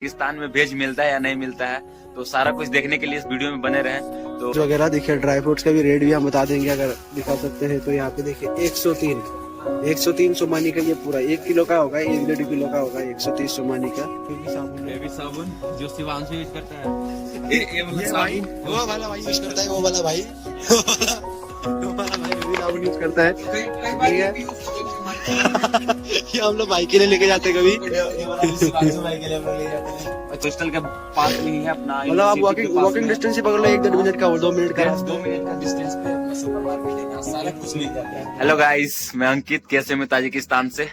पाकिस्तान में वेज मिलता है या नहीं मिलता है, तो सारा कुछ देखने के लिए इस वीडियो में बने रहें। तो वगैरह देखिए, ड्राई फ्रूट्स का भी रेट भी हम बता देंगे अगर दिखा सकते हैं तो। यहाँ पे देखिए 103 सोमानी का ये पूरा 1 किलो का होगा, 1.5 किलो का होगा 130 सोमानी का। बेबी साबुन जो शिवांशु यूज करता है, ये भाई वो वाला भाई यूज करता है, वो वाला भाई बेबी साबुन यूज करता है। ठीक है ये हम लोग बाइक के लिए लेके जाते हैं कभी। हॉस्टल के पास में ही है अपना, मतलब आप वॉकिंग डिस्टेंस ही पकड़ लो, 1-1.5 मिनट का और 2 मिनट का। 2 मिनट का डिस्टेंस पे अपना सुपरमार्केट है, यहाँ सारा कुछ मिल जाता है। हेलो गाइस, मैं अंकित, कैसे में ताजिकिस्तान से।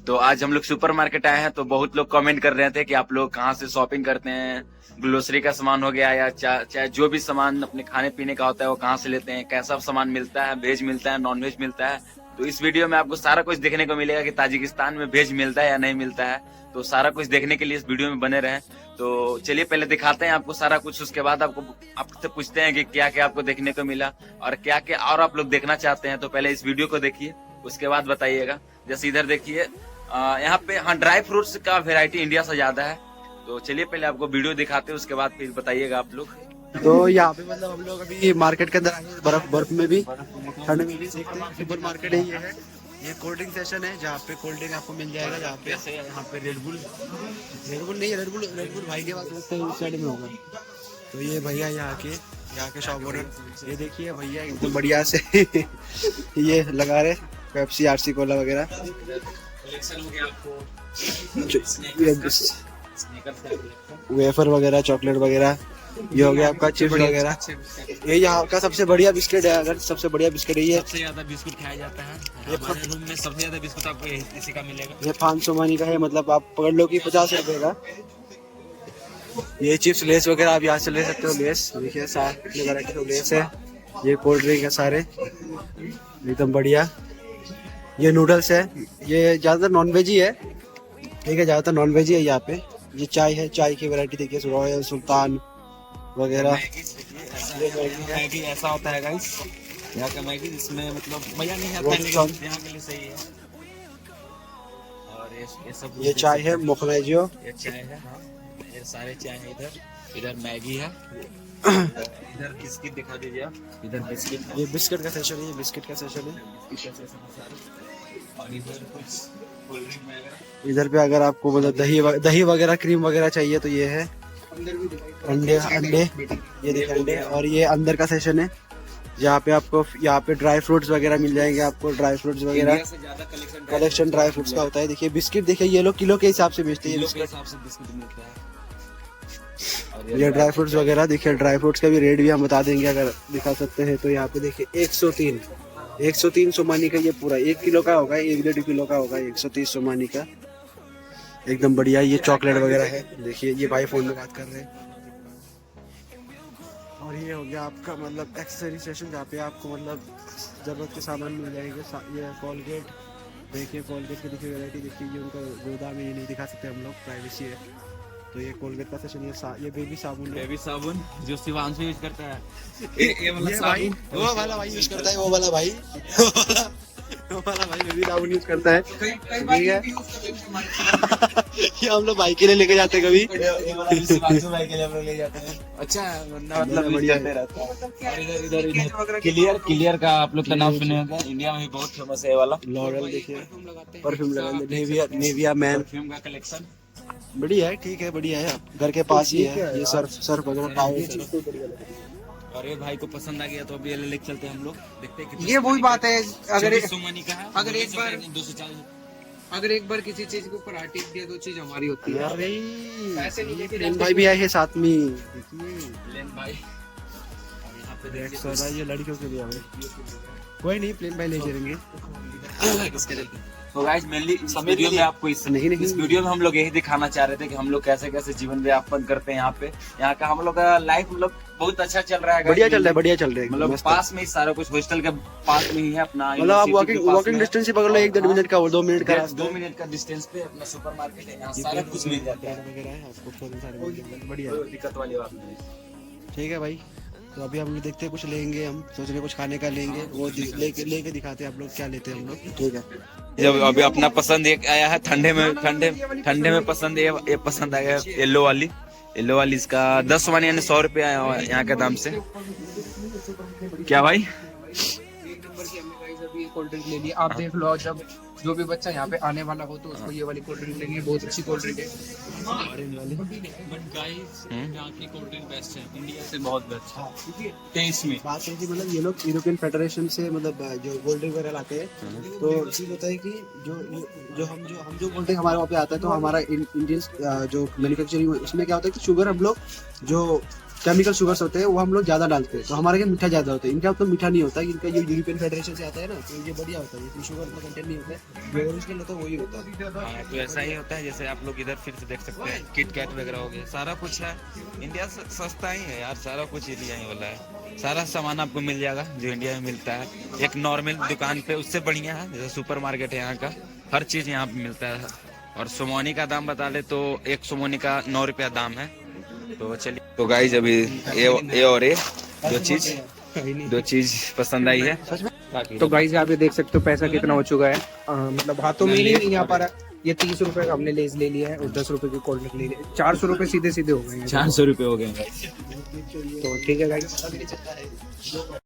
तो आज हम लोग सुपरमार्केट आए हैं। तो बहुत लोग कमेंट कर रहे थे कि आप लोग कहाँ से शॉपिंग करते हैं, ग्लोसरी का सामान हो गया या चाहे जो भी सामान अपने खाने पीने का होता है वो कहाँ से लेते हैं, कैसा सामान मिलता है, वेज मिलता है, नॉन वेज मिलता है। तो इस वीडियो में आपको सारा कुछ देखने को मिलेगा कि ताजिकिस्तान में वेज मिलता है या नहीं मिलता है। तो सारा कुछ देखने के लिए इस वीडियो में बने रहें। तो चलिए पहले दिखाते हैं आपको सारा कुछ, उसके बाद आपसे पूछते हैं कि क्या क्या आपको देखने को मिला और क्या क्या और आप लोग देखना चाहते हैं। तो पहले इस वीडियो को देखिए, उसके बाद बताइएगा। जैसे इधर देखिए, यहाँ पे हाँ ड्राई फ्रूट्स का वेराइटी इंडिया से ज्यादा है। तो चलिए पहले आपको वीडियो दिखाते हैं, उसके बाद फिर बताइएगा आप लोग। तो यहाँ पे मतलब हम लोग अभी मार्केट के अंदर आए हैं, बर्फ में भी, ठंड में भी देखते हैं। सुपर मार्केट है ये कोल्ड ड्रिंक सेशन है जहाँ पे कोल्ड ड्रिंक आपको मिल जाएगा। जहाँ पे यहाँ पे रेडबुल नहीं है, रेडबुल भाई के पास उस साइड में होगा। तो ये भैया यहाँ के शॉप ओनर, ये देखिए भैया एकदम बढ़िया से ये लगा रहे पेप्सी, आरसी कोला वगैरह। वेफर वगैरह, चॉकलेट वगैरह, ये हो गया आपका चिप्स वगैरह। ये यहाँ का सबसे बढ़िया बिस्किट है, अगर सबसे बढ़िया बिस्किट है ये। सबसे ज्यादा बिस्कुट खाया जाता है हमारे रूम में, सबसे ज्यादा बिस्कुट आपको इसी का मिलेगा। ये 500 मानी का है, मतलब आप पकड़ लो कि 50 रुपए का। ये चिप्स लेस वगैरह आप यहाँ से ले सकते हो। लेस देखिए, सारे वैरायटी के लेस है। ये कोल्ड ड्रिंक है सारे एकदम बढ़िया। ये नूडल्स है, ये ज्यादातर नॉन वेज ही है। ठीक है, ज्यादातर नॉन वेज ही है यहाँ पे। ये चाय है, चाय की वैरायटी देखिए, रॉयल, सुल्तान वगैरह। मैगी ऐसा होता है गाइस, यहाँ का मैगी इसमें मतलब मजा नहीं आता है, यहाँ के लिए सही है। और ये सब ये चाय है, मोखमेजियो। ये चाय है, हाँ ये सारे चाय है। इधर मैगी है, इधर बिस्किट दिखा दीजिए आप। इधर बिस्किट, ये बिस्किट का सेशन है, ये बिस्किट का सेशन है। और इधर कुछ कोल्ड ड्रिंक वगैरह। इधर पे अगर आपको मतलब दही वगैरह, क्रीम वगैरह चाहिए तो ये है। अंडे ये देखिए अंडे। और ये अंदर का सेशन है जहाँ पे आपको यहाँ पे ड्राई फ्रूट्स वगैरह मिल जाएंगे। आपको ड्राई फ्रूट्स वगैरह कलेक्शन ड्राई फ्रूट्स का होता है। देखिए बिस्किट देखिए, ये लोग किलो के हिसाब से बेचते हैं। बिस्किट मिलता है। ये ड्राई फ्रूट्स वगैरह देखिए, ड्राई फ्रूट्स का भी रेट भी हम बता देंगे अगर दिखा सकते हैं तो। यहाँ पे देखिए 103 सोमानी का ये पूरा 1 किलो का होगा, 1.5 किलो का होगा 130 सोमानी का, एकदम बढ़िया। ये चॉकलेट वगैरह है, देखिए ये भाई फोन में बात कर रहे हैं। और ये हो गया आपका मतलब एक्सेसरी सेशन जहाँ पे आपको मतलब जरूरत के सामान मिल जाएंगे। ये कोलगेट देखिए, कोलगेट की देखिए वैरायटी देखिए। ये उनका गोदाम है, ये नहीं दिखा सकते हम लोग, प्राइवेसी है। तो ये कोलगेट का सेशन, ये बेबी साबुन है। बेबी साबुन जो शिवांशु यूज करता है, ये भाई वो वाला भाई यूज करता है, वो वाला भाई बेबी साबुन यूज करता है। ठीक है ये हम लोग बाइक के लिए लेके जाते हैं कभी। शिवांशु भाई के लिए हम लोग ले जाते हैं। अच्छा मतलब यूज करते रहता है। और इधर क्लियर का आप लोग का नाम सुने होंगे, इंडिया में भी बहुत फेमस है ये वाला। लॉरेल देखिए, परफ्यूम लगाते, नेविया मैन परफ्यूम का कलेक्शन बढ़िया है। ठीक है, बढ़िया है, घर के पास ही है। ये सर्फ वगैरह। और ये भाई को पसंद आ गया तो अभी लेके चलते हैं हम लोग, देखते हैं ये वही बात है। अगर अगर एक बार 240 अगर एक बार किसी चीज के ऊपर आर्टिक दिया तो चीज हमारी होती है। अरे ऐसे नहीं है कि प्लेन भाई भी आए हैं साथ में। लेन भाई, और यहाँ पे देखिए सोना ये लड़कियों के लिए है। कोई नहीं, प्लेन भाई ले जाएंगे। तो गाइस मेनली इस वीडियो में आपको इस वीडियो में हम लोग यही दिखाना चाह रहे थे कि हम लोग कैसे कैसे जीवन व्यापन करते हैं यहाँ पे। यहाँ का हम लोग का लाइफ मतलब बहुत अच्छा चल रहा है, बढ़िया चल रहा है, मतलब पास में ही सारा कुछ हॉस्टल के पास में ही है अपना। मतलब आप वॉकिंग डिस्टेंस ही पकड़ लो, 1-1.5 मिनट का और 2 मिनट का, 2 मिनट का डिस्टेंस पे अपना सुपर मार्केट है, यहाँ सारा कुछ मिल जाता है। वगैरह है आपको, सारे बढ़िया, कोई दिक्कत वाली बात नहीं। ठीक है भाई, तो अभी हम लोग देखते हैं कुछ लेंगे, हम सोच रहे हैं कुछ खाने का लेंगे, वो लेके दिखाते हैं आप लोग क्या लेते हैं हम लोग। ठीक है, जब अभी अपना पसंद एक आया है ठंडे में पसंद ये पसंद आया है येलो वाली इसका 10 वानी यानी 100 रुपया यहाँ के दाम से। क्या भाई एक नंबर की हमने गाइस अभी कोल्ड ड्रिंक ले ली। आप देख लो, जब जो भी बच्चा यहाँ पे आने वाला हो तो उसको ये वाली कोल्ड ड्रिंक लेनी है, बहुत अच्छी कोल्ड ड्रिंक है। बट गाइस यहाँ की कोल्ड ड्रिंक बेस्ट है, इंडिया से बहुत बेस्ट है टेस्ट में। बात है कि मतलब ये लोग यूरोपियन फेडरेशन से मतलब जो कोल्ड ड्रिंक वगैरह लाते हैं, तो चीज होता है कि जो हम जो कोल्ड ड्रिंक हमारे वहाँ पे आता है, तो हमारा इंडियन जो मैन्युफैक्चरिंग उसमें क्या होता है कि शुगर हम लोग जो केमिकल शुगर्स होते हैं वो हम लोग ज्यादा डालते हैं, तो हमारे यहाँ मीठा ज्यादा होता है, इनका तो मीठा नहीं होता है। इनका जो यूरोपियन फेडरेशन से आता है ना, तो ये बढ़िया होता है, इसमें शुगर का कंटेंट नहीं होता है, जो ओरिजिनल होता है वही होता है। हाँ, तो ऐसा ही होता है। जैसे आप लोग इधर फिर से देख सकते हैं किट कैट वगैरह हो गया, सारा कुछ है। इंडिया सस्ता ही है यार, सारा कुछ इंडिया ही वाला है। सारा सामान आपको मिल जाएगा जो इंडिया में मिलता है एक नॉर्मल दुकान पे, उससे बढ़िया है। जैसे सुपर मार्केट है यहाँ का, हर चीज यहाँ पे मिलता है। और सोमोनी का दाम बता ले तो एक सोमोनी का 9 रुपया दाम है। तो चलिए, तो गाइस अभी ये और ये दो चीज पसंद आई है। तो गाइस यहाँ पे देख सकते हो पैसा कितना हो चुका है, मतलब हाथों में ही नहीं आ पा रहा है। ये 30 रुपए का हमने लेस ले लिया है और 10 रुपए की कोल्ड ड्रिंक ले लिया है। 400 रुपए सीधे सीधे हो गए हैं। 400 रुपये हो गए। तो ठीक है गाइस।